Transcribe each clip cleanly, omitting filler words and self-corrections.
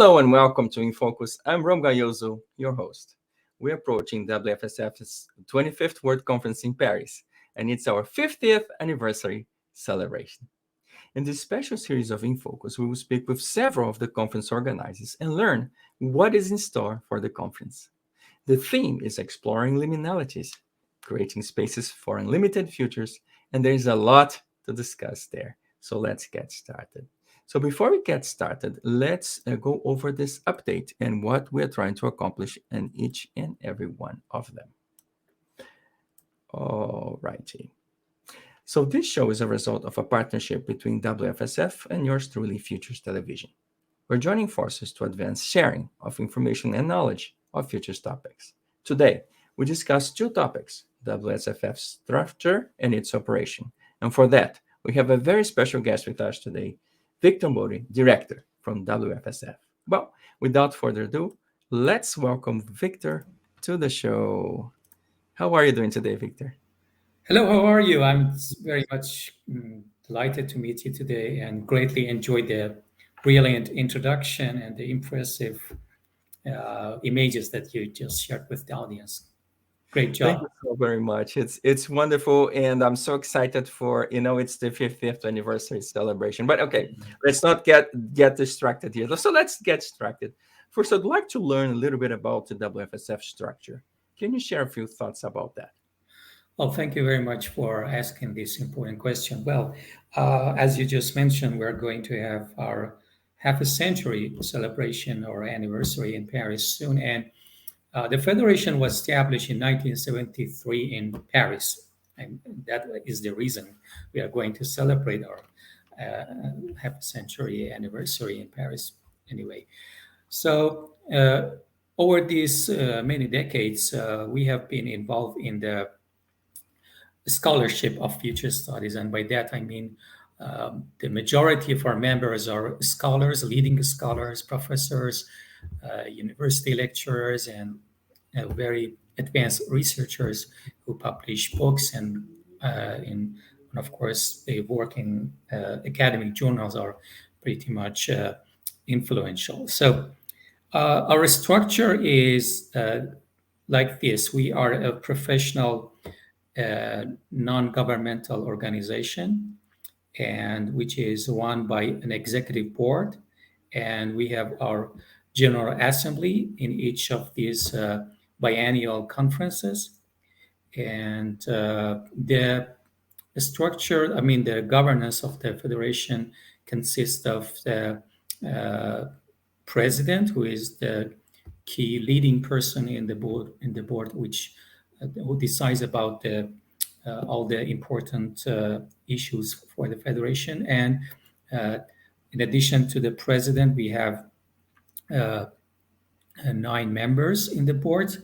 Hello and welcome to InFocus. I'm Rom Gayoso, your host. We're approaching WFSF's 25th World Conference in Paris, and it's our 50th anniversary celebration. In this special series of InFocus, we will speak with several of the conference organizers and learn what is in store for the conference. The theme is exploring liminalities, creating spaces for unlimited futures, and there is a lot to discuss there. So let's get started. So before we get started, let's go over this update and what we're trying to accomplish in each and every one of them. All righty. So this show is a result of a partnership between WFSF and yours truly, Futures Television. We're joining forces to advance sharing of information and knowledge of futures topics. Today, we discuss two topics, WSFF's structure and its operation. And for that, we have a very special guest with us today, Victor Mori, Director from WFSF. Well, without further ado, let's welcome Victor to the show. How are you doing today, Victor? Hello, how are you? I'm very much delighted to meet you today and greatly enjoyed the brilliant introduction and the impressive images that you just shared with the audience. Great Thank job. you so very much. It's wonderful, and I'm so excited for it's the 50th anniversary celebration. But okay, let's not get distracted here. So let's get distracted. First, I'd like to learn a little bit about the WFSF structure. Can you share a few thoughts about that? Well, thank you very much for asking this important question. Well, as you just mentioned, we're going to have our half a century celebration or anniversary in Paris soon. And the Federation was established in 1973 in Paris. And that is the reason we are going to celebrate our half a century anniversary in Paris anyway. So, over these many decades, we have been involved in the scholarship of future studies. And by that, I mean the majority of our members are scholars, leading scholars, professors, university lecturers, and very advanced researchers who publish books and of course, they work in academic journals are pretty much influential. So our structure is like this. We are a professional non-governmental organization, and which is run by an executive board, and we have our general assembly in each of these biennial conferences. And the structure, I mean, the governance of the federation consists of the uh, president, who is the key leading person in the board, which who decides about all the important issues for the federation. And uh, in addition to the president, we have uh, 9 members in the board,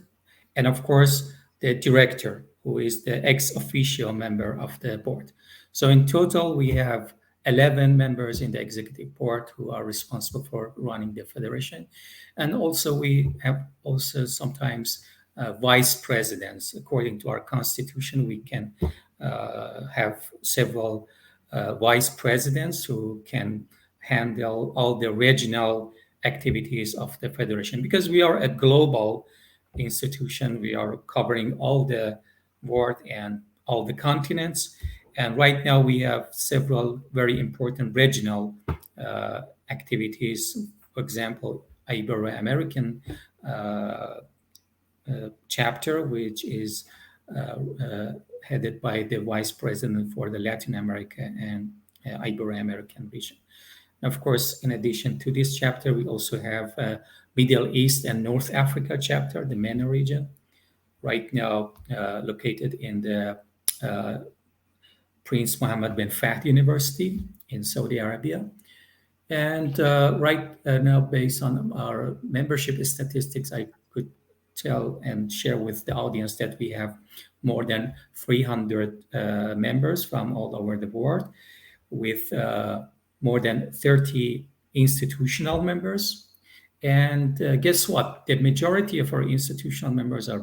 and of course the director, who is the ex officio member of the board. So in total, we have 11 members in the executive board who are responsible for running the federation. And also we have also sometimes vice presidents. According to our constitution, we can have several vice presidents who can handle all the regional activities of the federation. Because we are a global institution, we are covering all the world and all the continents. And right now we have several very important regional activities. For example, Ibero-American chapter, which is headed by the vice president for the Latin America and Ibero-American region. Of course, in addition to this chapter, we also have Middle East and North Africa chapter, the MENA region, right now located in the Prince Mohammed bin Fahd University in Saudi Arabia. And right now, based on our membership statistics, I could tell and share with the audience that we have more than 300 members from all over the world, with more than 30 institutional members. And guess what? The majority of our institutional members are,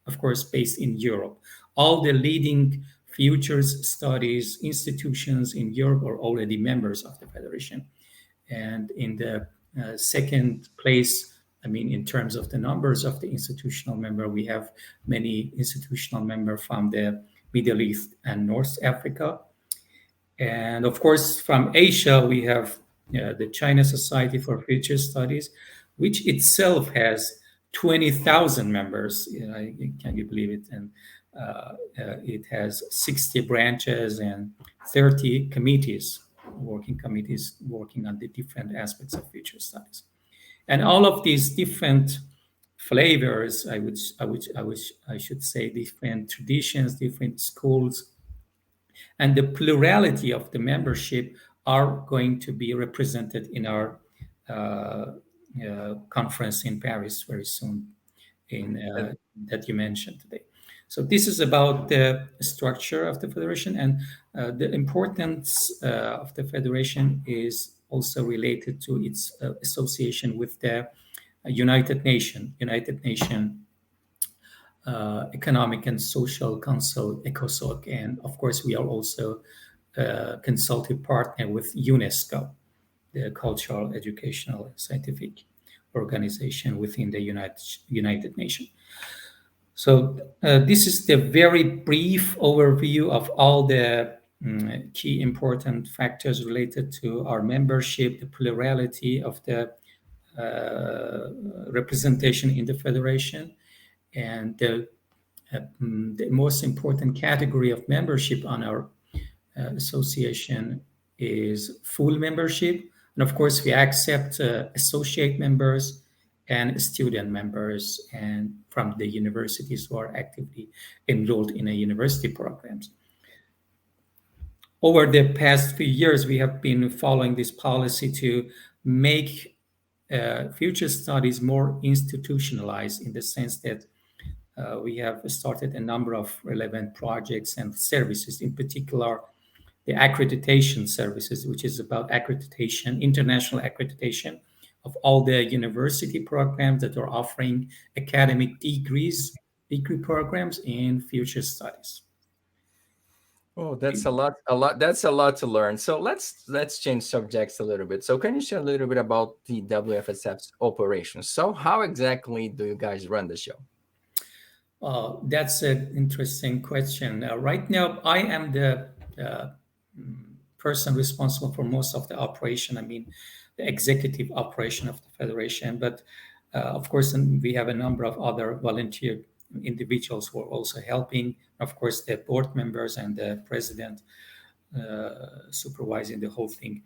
of course, based in Europe. All the leading futures studies institutions in Europe are already members of the Federation. And in the second place. I mean, in terms of the numbers of the institutional member, we have many institutional members from the Middle East and North Africa. And of course, from Asia, we have the China Society for Future Studies, which itself has 20,000 members. Can you believe it? And it has 60 branches and 30 committees, working committees working on the different aspects of future studies. And all of these different flavors, I should say, different traditions, different schools, and the plurality of the membership are going to be represented in our conference in Paris very soon, in that you mentioned today. So this is about the structure of the federation, and the importance of the federation is also related to its association with the United Nation Economic and Social Council, ECOSOC, and of course we are also a consultative partner with UNESCO, the cultural, educational, scientific organization within the United Nations. So this is the very brief overview of all the key important factors related to our membership, the plurality of the representation in the federation, and the most important category of membership on our association is full membership. And of course, we accept associate members and student members and from the universities who are actively enrolled in a university programs. Over the past few years, we have been following this policy to make future studies more institutionalized in the sense that we have started a number of relevant projects and services, in particular, the accreditation services, which is about accreditation, international accreditation of all the university programs that are offering academic degree programs in future studies. Oh, that's a lot, a lot. That's a lot to learn. So let's change subjects a little bit. So can you share a little bit about the WFSF's operations? So how exactly do you guys run the show? That's an interesting question. Right now, I am the person responsible for most of the operation. I mean, the executive operation of the federation. But of course, and we have a number of other volunteer individuals who are also helping. Of course, the board members and the president supervising the whole thing.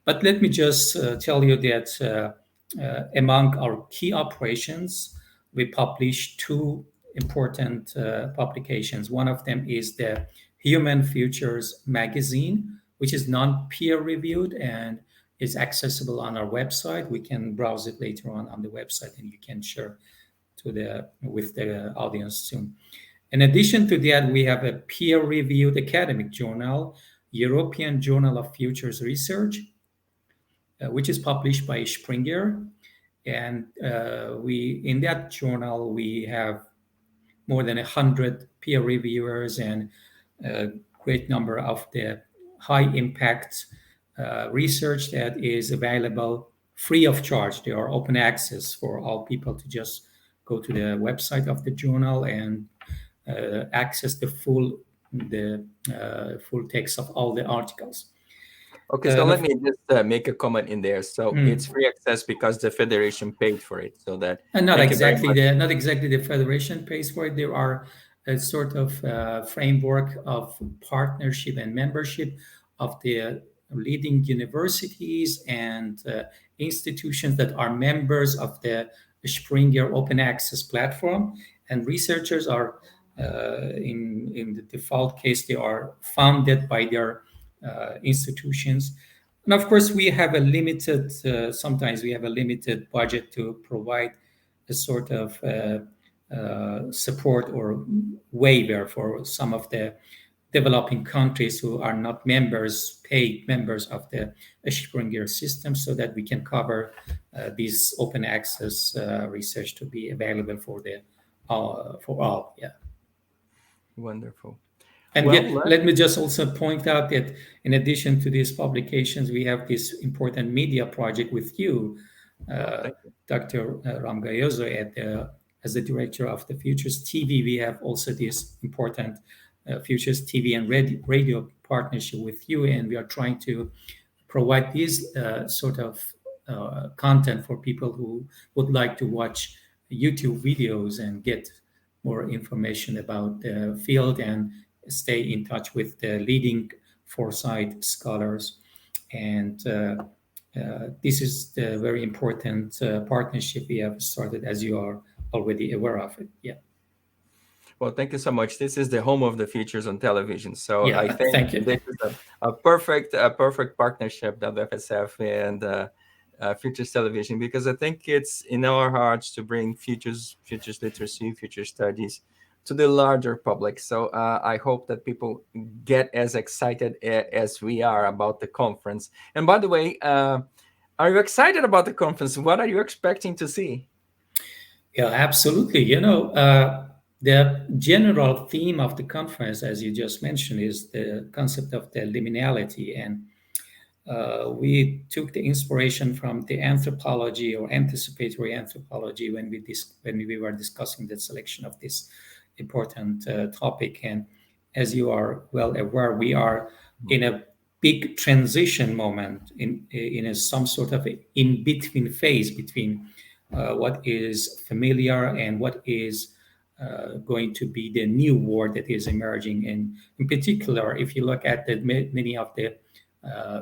But let me just tell you that among our key operations, we publish two important publications. One of them is the Human Futures magazine, which is non-peer reviewed and is accessible on our website. We can browse it later on the website, and you can share with the audience soon. In addition to that, we have a peer-reviewed academic journal, European Journal of Futures Research, which is published by Springer. And we in that journal, we have more than 100 peer reviewers and a great number of the high impact research that is available free of charge. They are open access for all people to just go to the website of the journal and access the full text of all the articles. Okay, so let me just make a comment in there. So it's free access because the federation paid for it. So that And thank you very much. not exactly the federation pays for it. There are a sort of framework of partnership and membership of the leading universities and institutions that are members of the Springer Open Access platform. And researchers are, in the default case, they are funded by their institutions. And of course, we have a limited, sometimes we have a limited budget to provide a sort of support or waiver for some of the developing countries who are not paid members of the Springer system, so that we can cover this open access research to be available for all. Yeah. Wonderful. And Well, yet, let me just also point out that in addition to these publications, we have this important media project with you, Oh, uh, thank you. Dr. Ramgayozo as the director of the Futures TV. We have also this important Futures TV and radio partnership with you, and we are trying to provide this sort of content for people who would like to watch YouTube videos and get more information about the field and stay in touch with the leading foresight scholars. And this is the very important partnership we have started, as you are already aware of it. Yeah. Well, thank you so much. This is the home of the features on television. So I Yeah. think Thank you. this is a perfect partnership, WFSF and Futures Television, because I think it's in our hearts to bring futures literacy, future studies to the larger public. So I hope that people get as excited as we are about the conference. And by the way, are you excited about the conference? What are you expecting to see? Yeah, absolutely. The general theme of the conference, as you just mentioned, is the concept of the liminality. And we took the inspiration from the anthropology or anticipatory anthropology when we were discussing the selection of this important topic. And as you are well aware, we are Mhm. in a big transition moment in some sort of in between phase between what is familiar and what is going to be the new world that is emerging. And in particular, if you look at many of the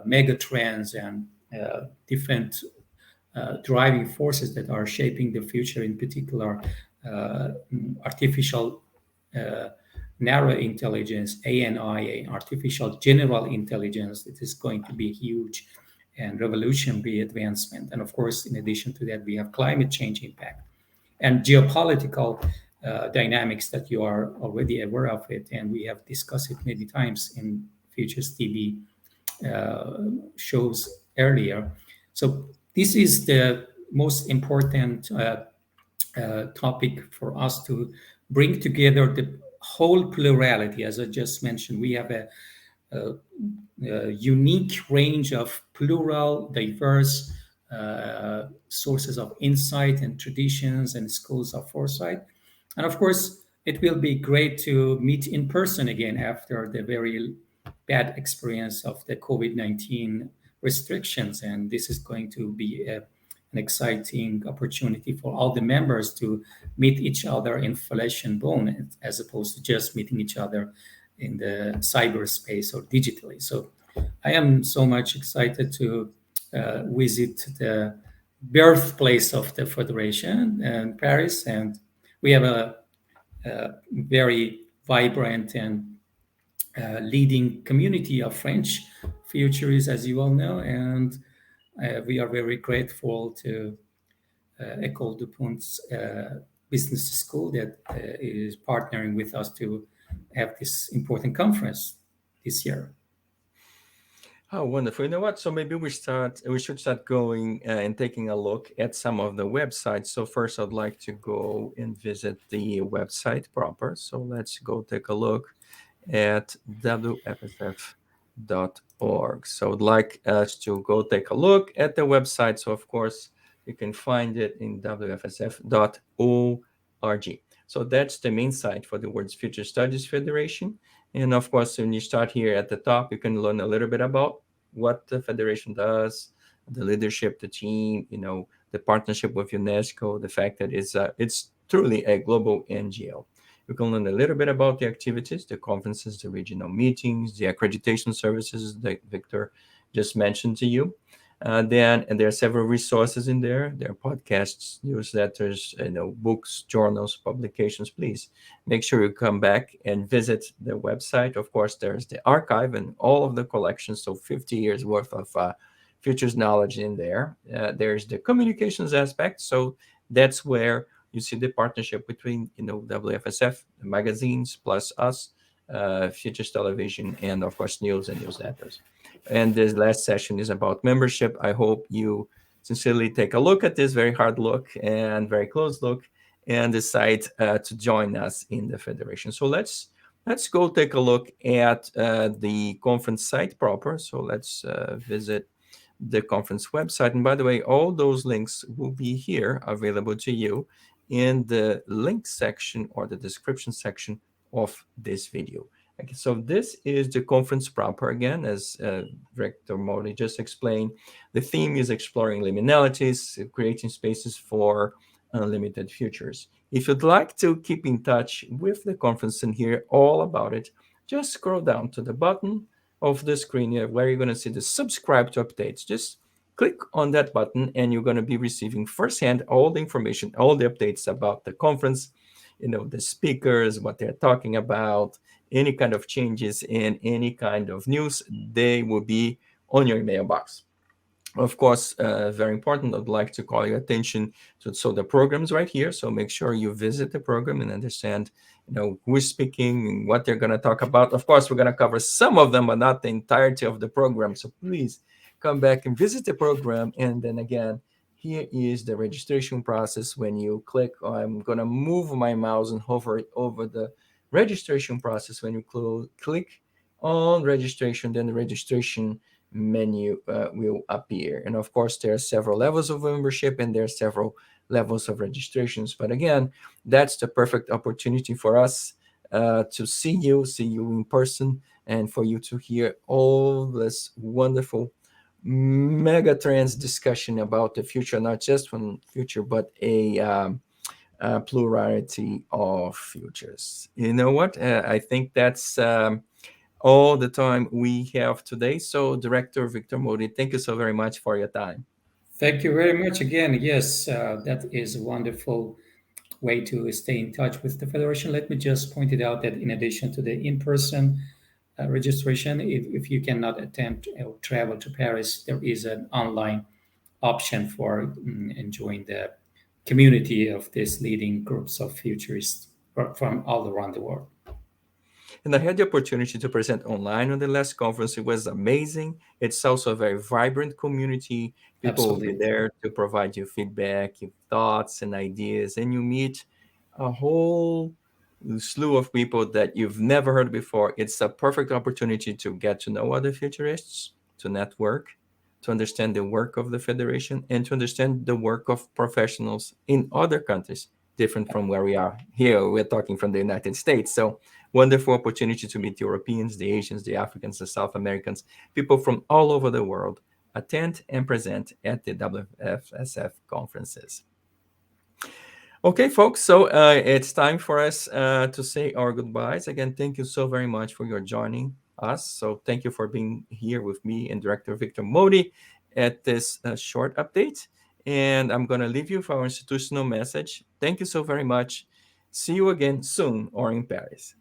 mega trends and different driving forces that are shaping the future, in particular, artificial uh, narrow intelligence, ANI, artificial general intelligence, it is going to be a huge and revolutionary advancement. And of course, in addition to that, we have climate change impact and geopolitical dynamics that you are already aware of it. And we have discussed it many times in Futures TV shows earlier. So this is the most important topic for us to bring together the whole plurality. As I just mentioned, we have a unique range of plural, diverse sources of insight and traditions and schools of foresight. And of course, it will be great to meet in person again after the very bad experience of the COVID 19 restrictions. And this is going to be an exciting opportunity for all the members to meet each other in flesh and bone as opposed to just meeting each other in the cyberspace or digitally. So I am so much excited to visit the birthplace of the Federation in Paris, and we have a very vibrant and leading community of French futurists, as you all know, and we are very grateful to École de Pont's business school that is partnering with us to have this important conference this year. Oh, wonderful. You know what? So maybe we should start going and taking a look at some of the websites. So first I'd like to go and visit the website proper. So let's go take a look at wfsf.org. So I'd like us to go take a look at the website. So of course you can find it in wfsf.org. So that's the main site for the World's Future Studies Federation. And of course, when you start here at the top, you can learn a little bit about what the federation does, the leadership, the team, the partnership with UNESCO, the fact that it's truly a global NGO. You can learn a little bit about the activities, the conferences, the regional meetings, the accreditation services that Victor just mentioned to you. And there are several resources in there. There are podcasts, newsletters, books, journals, publications. Please make sure you come back and visit the website. Of course, there's the archive and all of the collections, so 50 years worth of futures knowledge in there. There's the communications aspect, so that's where you see the partnership between WFSF, the magazines, plus us, Futures Television, and of course news and newsletters. And this last session is about membership. I hope you sincerely take a look at this very hard look and very close look and decide to join us in the federation. So let's go take a look at the conference site proper. So let's visit the conference website. And by the way, all those links will be here available to you in the link section or the description section of this video. Okay, so this is the conference proper again, as Director Modi just explained. The theme is exploring liminalities, creating spaces for unlimited futures. If you'd like to keep in touch with the conference and hear all about it, just scroll down to the button of the screen here where you're going to see the subscribe to updates. Just click on that button and you're going to be receiving firsthand all the information, all the updates about the conference, the speakers, what they're talking about, any kind of changes in any kind of news, they will be on your email box. Of course, very important, I'd like to call your attention to so the program's right here. So make sure you visit the program and understand, who's speaking and what they're going to talk about. Of course, we're going to cover some of them, but not the entirety of the program. So please come back and visit the program. And then again, here is the registration process. When you click, I'm going to move my mouse and hover it over the registration process. When you click on registration, then the registration menu will appear. And of course, there are several levels of membership and there are several levels of registrations. But again, that's the perfect opportunity for us to see you in person, and for you to hear all this wonderful mega trends discussion about the future, not just one future, but a plurality of futures. You know what? I think that's all the time we have today. So, Director Victor Modi, thank you so very much for your time. Thank you very much again. Yes, that is a wonderful way to stay in touch with the Federation. Let me just point it out that in addition to the in person registration, if you cannot attempt or travel to Paris, there is an online option for enjoying the community of these leading groups of futurists from all around the world. And I had the opportunity to present online on the last conference. It was amazing. It's also a very vibrant community. People will be Absolutely. there to provide you feedback, your thoughts, and ideas. And you meet a whole slew of people that you've never heard before. It's a perfect opportunity to get to know other futurists, to network, to understand the work of the Federation, and to understand the work of professionals in other countries, different from where we are here. We're talking from the United States. So, wonderful opportunity to meet Europeans, the Asians, the Africans, the South Americans, people from all over the world attend and present at the WFSF conferences. Okay, folks, so it's time for us to say our goodbyes. Again, thank you so very much for your joining us. So thank you for being here with me and Director Victor Modi at this short update. And I'm going to leave you for our institutional message. Thank you so very much. See you again soon or in Paris.